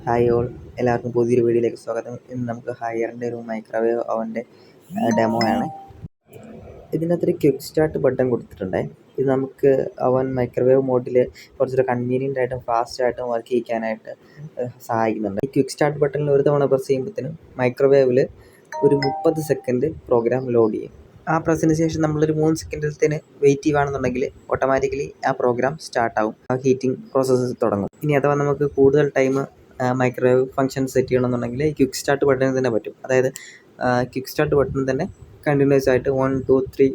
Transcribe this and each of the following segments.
Hi all, എല്ലാവർക്കും പുതിയൊരു വീഡിയോയിലേക്ക് സ്വാഗതം. ഇന്ന് നമുക്ക് ഹയറിൻ്റെ ഒരു മൈക്രോവേവ് അവൻ്റെ ഡെമോ ആണ്. ഇതിനകത്തൊരു ക്വിക്ക് സ്റ്റാർട്ട് ബട്ടൺ കൊടുത്തിട്ടുണ്ട്. ഇത് നമുക്ക് അവൻ മൈക്രോവേവ് മോഡിൽ കുറച്ചുകൂടെ കൺവീനിയൻ്റ് ആയിട്ടും ഫാസ്റ്റ് ആയിട്ടും വർക്ക് ചെയ്യിക്കാനായിട്ട് സഹായിക്കുന്നുണ്ട്. ഈ ക്വിക്ക് സ്റ്റാർട്ട് ബട്ടണിൽ ഒരു തവണ പ്രസ് ചെയ്യുമ്പോഴത്തേനും മൈക്രോവേവിൽ ഒരു 30 സെക്കൻഡ് പ്രോഗ്രാം ലോഡ് ചെയ്യും. ആ പ്രസ്സിന് ശേഷം നമ്മളൊരു 3 സെക്കൻഡിലത്തേന് വെയിറ്റ് ചെയ്യുകയാണെന്നുണ്ടെങ്കിൽ ഓട്ടോമാറ്റിക്കലി ആ പ്രോഗ്രാം സ്റ്റാർട്ടാവും, ആ ഹീറ്റിംഗ് പ്രോസസ്സ് തുടങ്ങും. ഇനി അഥവാ നമുക്ക് കൂടുതൽ ടൈം മൈക്രോവേവ് ഫംഗ്ഷൻ സെറ്റ് ചെയ്യണമെന്നുണ്ടെങ്കിൽ ഈ ക്വിക്ക് സ്റ്റാർട്ട് ബട്ടണിൽ തന്നെ പറ്റും. അതായത് ക്വിക്ക് സ്റ്റാർട്ട് ബട്ടണിൽ തന്നെ കണ്ടിന്യൂസ് ആയിട്ട് 1, 2, 3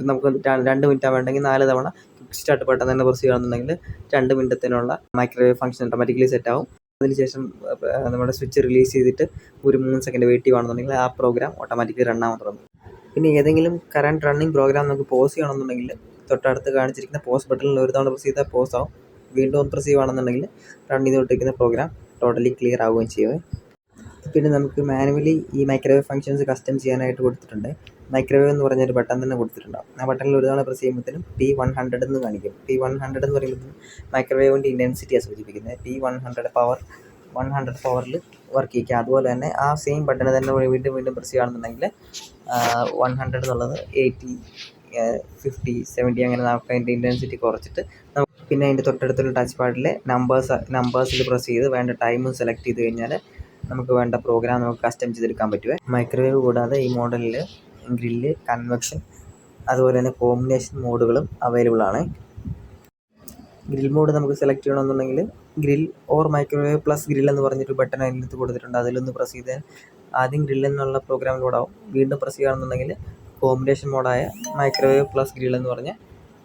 നമുക്ക് 2 മിനിറ്റ് വേണ്ടെങ്കിൽ 4 തവണ ക്വിക്ക് സ്റ്റാർട്ട് ബട്ടൺ തന്നെ പ്രസ് ചെയ്യുകയാണെന്നുണ്ടെങ്കിൽ 2 മിനിറ്റത്തിനുള്ള മൈക്രോവേവ് ഫംഗ്ഷൻ ഓട്ടോമാറ്റിക്കലി സെറ്റ് ആവും. അതിനുശേഷം നമ്മുടെ സ്വിച്ച് റിലീസ് ചെയ്തിട്ട് ഒരു 3 സെക്കൻഡ് വെയിറ്റ് ചെയ്യുകയാണെന്നുണ്ടെങ്കിൽ ആ പ്രോഗ്രാം ഓട്ടോമാറ്റിക്കലി റൺ ആവാൻ തുടങ്ങും. പിന്നെ ഏതെങ്കിലും കറണ്ട് റണ്ണിങ് പ്രോഗ്രാം നമുക്ക് പോസ് ചെയ്യണമെന്നുണ്ടെങ്കിൽ തൊട്ടടുത്ത് കാണിച്ചിരിക്കുന്ന പോസ് ബട്ടണിൽ ഒരു തവണ പ്രസ് ചെയ്താൽ പോസ് ആവും. വീണ്ടും ഒന്ന് പ്രസ് ചെയ്യുകയാണെന്നുണ്ടെങ്കിൽ റൺ ചെയ്തുകൊണ്ടിരിക്കുന്ന പ്രോഗ്രാം ടോട്ടലി ക്ലിയർ ആവുകയും ചെയ്യും. പിന്നെ നമുക്ക് മാനുവലി ഈ മൈക്രോവേവ് ഫംഗ്ഷൻസ് കസ്റ്റം ചെയ്യാനായിട്ട് കൊടുത്തിട്ടുണ്ട്. മൈക്രോവേവ് എന്ന് പറഞ്ഞൊരു ബട്ടൺ തന്നെ കൊടുത്തിട്ടുണ്ടാവും. ആ ബട്ടണിൽ ഒരു തവണ പ്രസ് ചെയ്യുമ്പോഴത്തേനും P100 എന്ന് കാണിക്കും. P100 എന്ന് പറയുമ്പോഴത്തേനും മൈക്രോവേവിൻ്റെ ഇൻറ്റൻസിറ്റിയാണ് സൂചിപ്പിക്കുന്നത്. P100 പവറിൽ വർക്ക് ചെയ്യിക്കുക. അതുപോലെ തന്നെ ആ സെയിം ബട്ടൺ തന്നെ വീണ്ടും പ്രസ് ചെയ്യുകയാണെന്നുണ്ടെങ്കിൽ 100 എന്നുള്ളത് 80, 50, 70 അങ്ങനെ നമുക്ക് അതിൻ്റെ ഇൻറ്റൻസിറ്റി കുറച്ചിട്ട് പിന്നെ അതിൻ്റെ തൊട്ടടുത്തുള്ള ടച്ച് പാഡിലെ നമ്പേഴ്സിൽ പ്രസ് ചെയ്ത് വേണ്ട ടൈമും സെലക്ട് ചെയ്ത് കഴിഞ്ഞാൽ നമുക്ക് വേണ്ട പ്രോഗ്രാം നമുക്ക് കസ്റ്റം ചെയ്തെടുക്കാൻ പറ്റുമേ. മൈക്രോവേവ് കൂടാതെ ഈ മോഡലിൽ ഗ്രില്ല്, കൺവെക്ഷൻ അതുപോലെ തന്നെ കോമ്പിനേഷൻ മോഡുകളും അവൈലബിൾ ആണ്. ഗ്രിൽ മോഡ് നമുക്ക് സെലക്ട് ചെയ്യണമെന്നുണ്ടെങ്കിൽ grill or microwave plus grill എന്ന് പറഞ്ഞൊരു ബട്ടൺ അതിനകത്ത് കൊടുത്തിട്ടുണ്ട്. അതിലൊന്ന് പ്രസ് ചെയ്താൽ ആദ്യം ഗ്രിൽ എന്നുള്ള പ്രോഗ്രാം ലോഡാവും. വീണ്ടും പ്രസ് ചെയ്യുകയാണെന്നുണ്ടെങ്കിൽ കോമ്പിനേഷൻ മോഡായ മൈക്രോവേവ് പ്ലസ് ഗ്രിൽ എന്ന് പറഞ്ഞ്,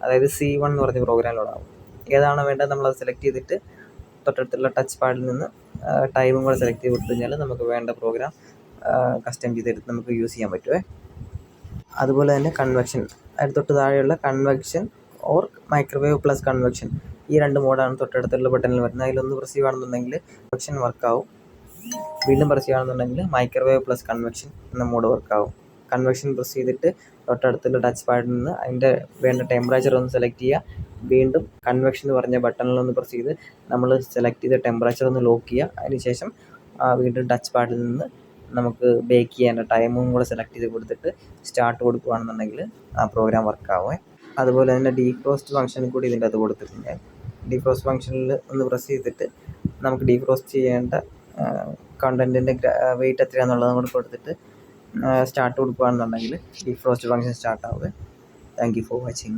അതായത് C1 എന്ന് പറഞ്ഞ പ്രോഗ്രാം ലോഡാവും. ഏതാണോ വേണ്ടത് നമ്മളത് സെലക്ട് ചെയ്തിട്ട് തൊട്ടടുത്തുള്ള ടച്ച് പാഡിൽ നിന്ന് ടൈമും കൂടെ സെലക്ട് ചെയ്ത് കൊടുത്തു കഴിഞ്ഞാൽ നമുക്ക് വേണ്ട പ്രോഗ്രാം കസ്റ്റം ചെയ്തെടുത്ത് നമുക്ക് യൂസ് ചെയ്യാൻ പറ്റുമേ. അതുപോലെ തന്നെ കൺവെക്ഷൻ, അതിന് തൊട്ട് താഴെയുള്ള convection or microwave plus convection, ഈ 2 മോഡാണ് തൊട്ടടുത്തുള്ള ബട്ടണിൽ വരുന്നത്. അതിലൊന്ന് പ്രസ് ചെയ്യുകയാണെന്നുണ്ടെങ്കിൽ കൺവെക്ഷൻ വർക്കാവും. വീണ്ടും പ്രസ് ചെയ്യുകയാണെന്നുണ്ടെങ്കിൽ മൈക്രോവേവ് പ്ലസ് കൺവെക്ഷൻ എന്ന മോഡ് വർക്കാവും. കൺവെക്ഷൻ പ്രസ് ചെയ്തിട്ട് തൊട്ടടുത്തുള്ള ടച്ച് പാഡിൽ നിന്ന് അതിൻ്റെ വേണ്ട ടെമ്പറേച്ചർ ഒന്ന് സെലക്ട് ചെയ്യുക. വീണ്ടും കൺവെക്ഷൻ എന്ന് പറഞ്ഞ ബട്ടണിലൊന്ന് പ്രസ് ചെയ്ത് നമ്മൾ സെലക്ട് ചെയ്ത ടെമ്പറേച്ചർ ഒന്ന് ലോക്ക് ചെയ്യുക. അതിനുശേഷം വീണ്ടും ടച്ച് പാഡിൽ നിന്ന് നമുക്ക് ബേക്ക് ചെയ്യേണ്ട ടൈമും കൂടെ സെലക്ട് ചെയ്ത് കൊടുത്തിട്ട് സ്റ്റാർട്ട് കൊടുക്കുകയാണെന്നുണ്ടെങ്കിൽ ആ പ്രോഗ്രാം വർക്കാവുമേ. അതുപോലെ തന്നെ ഡീഫ്രോസ്റ്റ് ഫംഗ്ഷൻ കൂടി ഇതിൻ്റെ അത് കൊടുത്തിട്ടുണ്ട്. ഡീഫ്രോസ്റ്റ് ഫംഗ്ഷനിൽ ഒന്ന് പ്രസ് ചെയ്തിട്ട് നമുക്ക് ഡീഫ്രോസ്റ്റ് ചെയ്യേണ്ട കണ്ടൻറ്റിൻ്റെ വെയിറ്റ് എത്രയാണെന്നുള്ളത് കൂടെ കൊടുത്തിട്ട് സ്റ്റാർട്ട് കൊടുക്കുകയാണെന്നുണ്ടെങ്കിൽ ഡീഫ്രോസ്റ്റ് ഫംഗ്ഷൻ സ്റ്റാർട്ട് ആവുക. Thank you for watching.